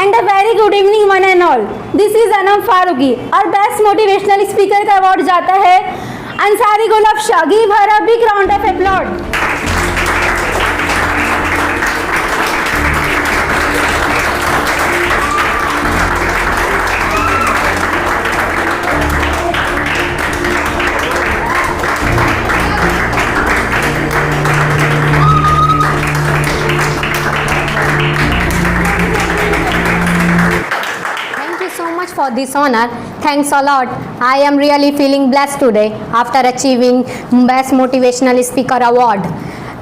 and a very good evening one and all. This is Anam Faruqi. Our best motivational speaker का award जाता है अंसारी गुलाब Shah. Give her a big round of applause. For this honor, thanks a lot. I am really feeling blessed today after achieving Best Motivational Speaker Award.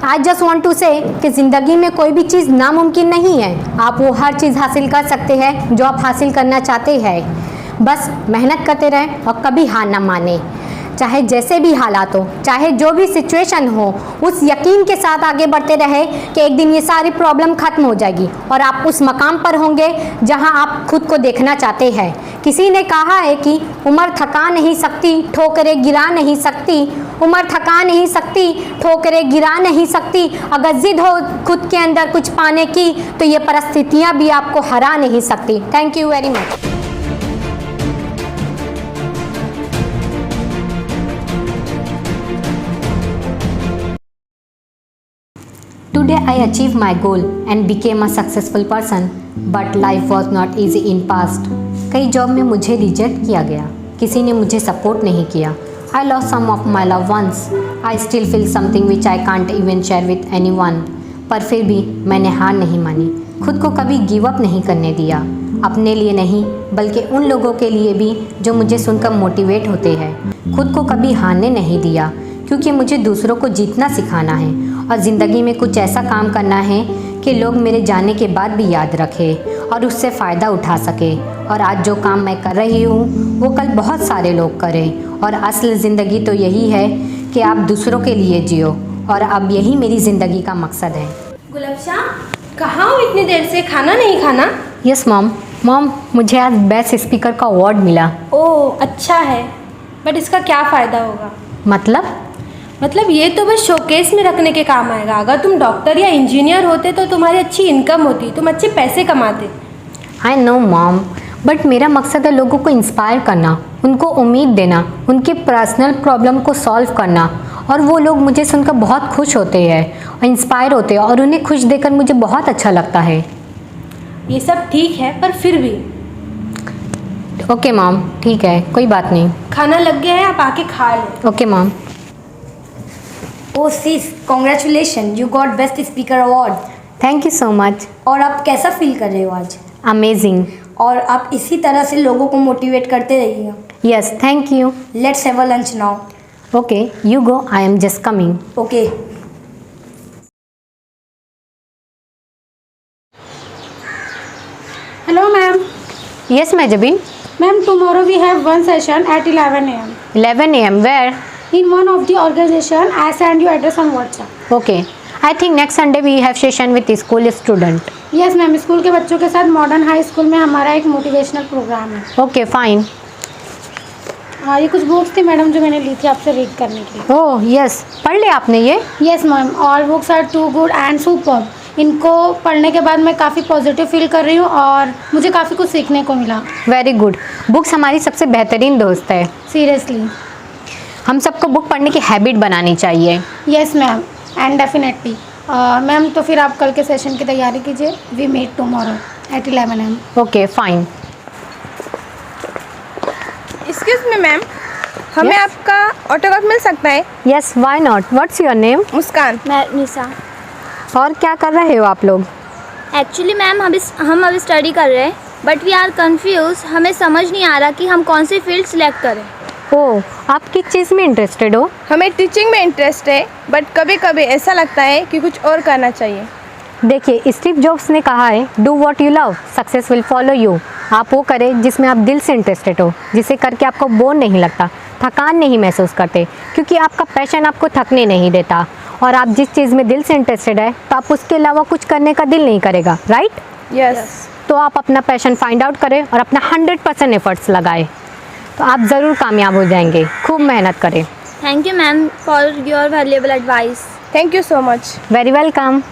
I just want to say कि ज़िंदगी में कोई भी चीज़ नामुमकिन नहीं है. आप वो हर चीज़ हासिल कर सकते हैं जो आप हासिल करना चाहते हैं. बस मेहनत करते रहें और कभी हार ना माने. चाहे जैसे भी हालात हो, चाहे जो भी सिचुएशन हो, उस यकीन के साथ आगे बढ़ते रहे कि एक दिन ये सारी प्रॉब्लम ख़त्म हो जाएगी और आप उस मकाम पर होंगे जहां आप खुद को देखना चाहते हैं. किसी ने कहा है कि उम्र थका नहीं सकती, ठोकरें गिरा नहीं सकती. उम्र थका नहीं सकती, ठोकरें गिरा नहीं सकती. अगर जिद हो खुद के अंदर कुछ पाने की तो ये परिस्थितियाँ भी आपको हरा नहीं सकती. Thank you very much. Today I achieved my goal and became a successful person, but life was not easy in past. कई जॉब में मुझे रिजेक्ट किया गया, किसी ने मुझे सपोर्ट नहीं किया. I lost some of my loved ones. I still feel something which I can't even share with anyone. पर फिर भी मैंने हार नहीं मानी, खुद को कभी गिव अप नहीं करने दिया. अपने लिए नहीं बल्कि उन लोगों के लिए भी जो मुझे सुनकर मोटिवेट होते हैं. खुद को कभी हारने नहीं दिया क्योंकि मुझे दूसरों को जीतना सिखाना है और ज़िंदगी में कुछ ऐसा काम करना है कि लोग मेरे जाने के बाद भी याद रखें और उससे फ़ायदा उठा सके. और आज जो काम मैं कर रही हूँ वो कल बहुत सारे लोग करें. और असल ज़िंदगी तो यही है कि आप दूसरों के लिए जियो और अब यही मेरी ज़िंदगी का मकसद है. गुलाब शाह, कहाँ हो इतनी देर से? खाना नहीं खाना? Yes mom. मुझे आज बेस्ट स्पीकर का अवार्ड मिला. ओह अच्छा है, बट इसका क्या फ़ायदा होगा? मतलब ये तो बस शोकेस में रखने के काम आएगा. अगर तुम डॉक्टर या इंजीनियर होते तो तुम्हारी अच्छी इनकम होती, तुम अच्छे पैसे कमाते. आई नो मॉम, बट मेरा मकसद है लोगों को इंस्पायर करना, उनको उम्मीद देना, उनके पर्सनल प्रॉब्लम को सॉल्व करना. और वो लोग मुझे सुनकर बहुत खुश होते हैं और इंस्पायर होते हैं और उन्हें खुश देखकर मुझे बहुत अच्छा लगता है. ये सब ठीक है पर फिर भी. ओके मॉम, ठीक है, कोई बात नहीं. खाना लग गया है, आप आके खा लो. Okay mom. Oh sis, congratulation, you got best speaker award. Thank you so much. और आप कैसा फील कर रहे हो आज? अमेजिंग. और आप इसी तरह से लोगों को मोटिवेट करते रहिएगा. Yes, thank you. Let's have a lunch now. Okay, you go, I am just coming. Okay. Hello ma'am. Yes Mehjabin. Ma'am, tomorrow we have one session at 11 a.m. 11 a.m. Where? In one of the organization. I send you address on WhatsApp. Okay. I think next Sunday we have session with the school student. Yes ma'am, school के बच्चों के साथ modern high school में हमारा एक motivational programme है. Okay, fine. हाँ, ये कुछ बुक्स थी मैडम जो मैंने ली थी आपसे रीड करने के लिए. Oh yes, पढ़ लिया आपने ये? Yes ma'am, all books are too good and super. इनको पढ़ने के बाद मैं काफ़ी पॉजिटिव फील कर रही हूँ और मुझे काफ़ी कुछ सीखने को मिला. Very good. बुक्स हमारी सबसे बेहतरीन दोस्त है. सीरियसली. हम सबको बुक पढ़ने की हैबिट बनानी चाहिए. Yes ma'am, and definitely. Ma'am तो फिर आप कल के सेशन की तैयारी कीजिए. We meet tomorrow at 11 a.m. Okay, fine. Excuse me ma'am, हमें Yes? आपका ऑटोग्राफ मिल सकता है? Yes, why not. What's your name? Muskaan. मैं निशा. और क्या कर रहे हो आप लोग? एक्चुअली मैम हम अभी स्टडी कर रहे हैं बट वी आर कंफ्यूज. हमें समझ नहीं आ रहा कि हम कौन सी फील्ड सिलेक्ट करें. ओह, आप किस चीज़ में इंटरेस्टेड हो? हमें टीचिंग में इंटरेस्ट है बट कभी कभी ऐसा लगता है कि कुछ और करना चाहिए. देखिए, स्टीव जॉब्स ने कहा है, do what you love, success will follow you. आप वो करें जिसमें आप दिल से इंटरेस्टेड हो, जिसे करके आपको बोर नहीं लगता, थकान नहीं महसूस करते, क्योंकि आपका पैशन आपको थकने नहीं देता. और आप जिस चीज़ में दिल से इंटरेस्टेड है तो आप उसके अलावा कुछ करने का दिल नहीं करेगा. राइट? यस. तो आप अपना पैशन फाइंड आउट करें और अपना 100% एफर्ट्स लगाएं, तो आप ज़रूर कामयाब हो जाएंगे. खूब मेहनत करें. Thank you ma'am for your valuable advice. Thank you so much. Very welcome.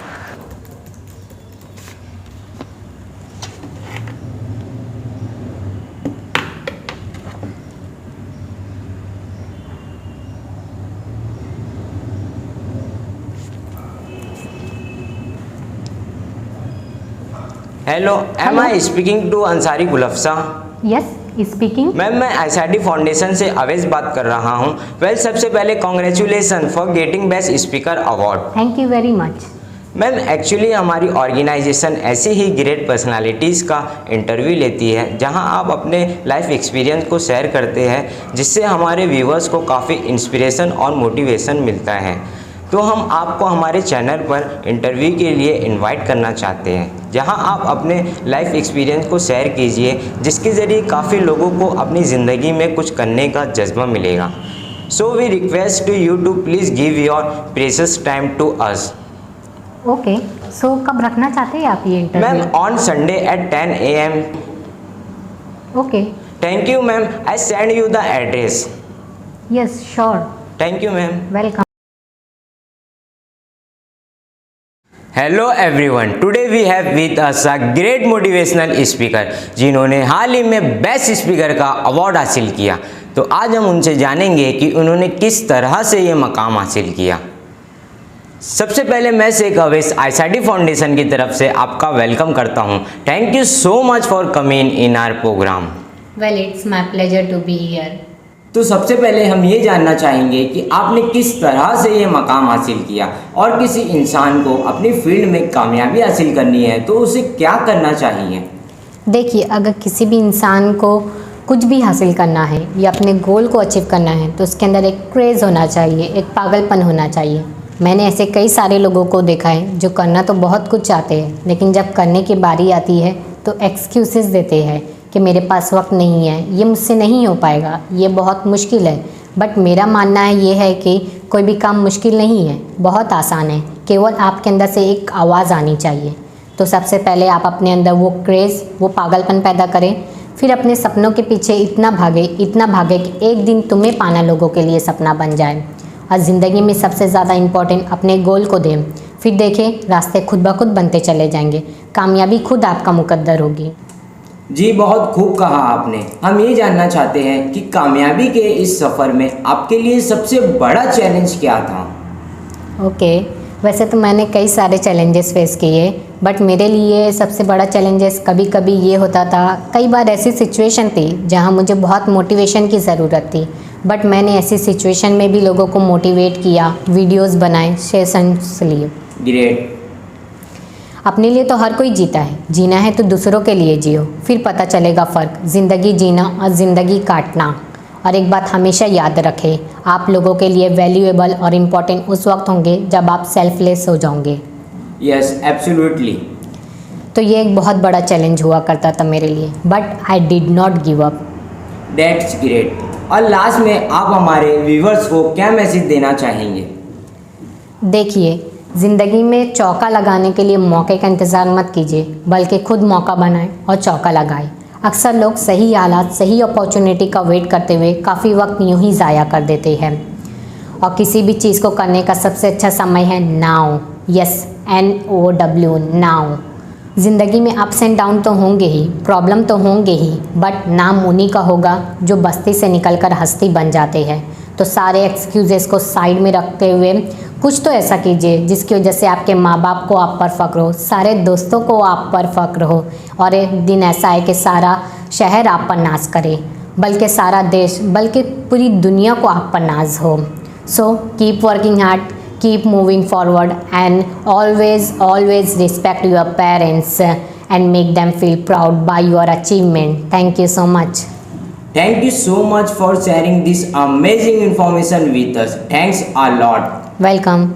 Hello, am I speaking to Ansari Gulfsa? Yes speaking. Ma'am, मैं ICT फाउंडेशन से अवेश बात कर रहा हूँ। वेल, सबसे पहले congratulation for getting best speaker award. Thank you very much. Ma'am, actually हमारी organization ऐसी ही ग्रेट पर्सनालिटीज़ का इंटरव्यू लेती है जहां आप अपने लाइफ एक्सपीरियंस को शेयर करते हैं, जिससे हमारे व्यूवर्स को काफ़ी इंस्पिरेशन और मोटिवेशन मिलता है। तो हम आपको हमारे चैनल पर इंटरव्यू के लिए इनवाइट करना चाहते हैं, जहां आप अपने लाइफ एक्सपीरियंस को शेयर कीजिए, जिसके ज़रिए काफ़ी लोगों को अपनी ज़िंदगी में कुछ करने का जज्बा मिलेगा। So we request to you to please give your precious time to us. Okay, so कब रखना चाहते हैं आप ये interview? Ma'am, on Sunday at 10 AM। Okay. Thank you ma'am, I send you the address. Yes sure. Thank you ma'am. Welcome. Hello everyone, today we have with us a great motivational speaker जिन्होंने हाल ही में best speaker का award हासिल किया। तो आज हम उनसे जानेंगे कि उन्होंने किस तरह से ये मकाम हासिल किया। सबसे पहले मैं शेख अवेश ICT फाउंडेशन की तरफ से आपका वेलकम करता हूँ। Thank you so much for coming in our program. Well, it's my pleasure to be here. तो सबसे पहले हम ये जानना चाहेंगे कि आपने किस तरह से ये मकाम हासिल किया, और किसी इंसान को अपनी फील्ड में कामयाबी हासिल करनी है तो उसे क्या करना चाहिए? देखिए, अगर किसी भी इंसान को कुछ भी हासिल करना है या अपने गोल को अचीव करना है तो उसके अंदर एक क्रेज़ होना चाहिए, एक पागलपन होना चाहिए। मैंने ऐसे कई सारे लोगों को देखा है जो करना तो बहुत कुछ चाहते हैं, लेकिन जब करने की बारी आती है तो एक्सक्यूज़ेस देते हैं कि मेरे पास वक्त नहीं है, ये मुझसे नहीं हो पाएगा, ये बहुत मुश्किल है। बट मेरा मानना है ये है कि कोई भी काम मुश्किल नहीं है, बहुत आसान है। केवल आपके अंदर से एक आवाज़ आनी चाहिए। तो सबसे पहले आप अपने अंदर वो क्रेज़, वो पागलपन पैदा करें, फिर अपने सपनों के पीछे इतना भागे कि एक दिन तुम्हें पाना लोगों के लिए सपना बन जाए। और ज़िंदगी में सबसे ज़्यादा इम्पोर्टेंट अपने गोल को दें, फिर देखें रास्ते खुद ब खुद बनते चले जाएंगे, कामयाबी खुद आपका मुकद्दर होगी। जी, बहुत खूब कहा आपने। हम ये जानना चाहते हैं कि कामयाबी के इस सफ़र में आपके लिए सबसे बड़ा चैलेंज क्या था? ओके, वैसे तो मैंने कई सारे चैलेंजेस फेस किए, बट मेरे लिए सबसे बड़ा चैलेंजेस कभी कभी ये होता था, कई बार ऐसी सिचुएशन थी जहाँ मुझे बहुत मोटिवेशन की ज़रूरत थी, बट मैंने ऐसी सिचुएशन में भी लोगों को मोटिवेट किया, वीडियोस बनाए, सेशंस लिए। ग्रेट। अपने लिए तो हर कोई जीता है, जीना है तो दूसरों के लिए जियो, फिर पता चलेगा फ़र्क ज़िंदगी जीना और ज़िंदगी काटना। और एक बात हमेशा याद रखें, आप लोगों के लिए वैल्यूएबल और इम्पॉर्टेंट उस वक्त होंगे जब आप सेल्फलेस हो जाओगे। Yes, absolutely. तो ये एक बहुत बड़ा चैलेंज हुआ करता था मेरे लिए, but I did not give up. That's great. और लास्ट में आप हमारे व्यूवर्स को क्या मैसेज देना चाहेंगे? देखिए, ज़िंदगी में चौका लगाने के लिए मौके का इंतज़ार मत कीजिए, बल्कि खुद मौका बनाएं और चौका लगाएं। अक्सर लोग सही हालात, सही अपॉर्चुनिटी का वेट करते हुए काफ़ी वक्त यूं ही ज़ाया कर देते हैं। और किसी भी चीज़ को करने का सबसे अच्छा समय है नाउ। Yes, NOW, now. ज़िंदगी में अप्स एंड डाउन तो होंगे ही, प्रॉब्लम तो होंगे ही, बट नाम उन्हीं का होगा जो बस्ती से निकलकर हस्ती बन जाते हैं। तो सारे एक्सक्यूज़ेस को साइड में रखते हुए कुछ तो ऐसा कीजिए जिसकी वजह से आपके माँ बाप को आप पर फ़ख्र हो, सारे दोस्तों को आप पर फ़ख्र हो, और एक दिन ऐसा है कि सारा शहर आप पर नाज करे, बल्कि सारा देश, बल्कि पूरी दुनिया को आप पर नाज हो। So keep working hard, keep moving forward, and always respect your parents and make them feel proud by your achievement. Thank you so much. Thank you so much for sharing this amazing information with us. Thanks a lot. Welcome.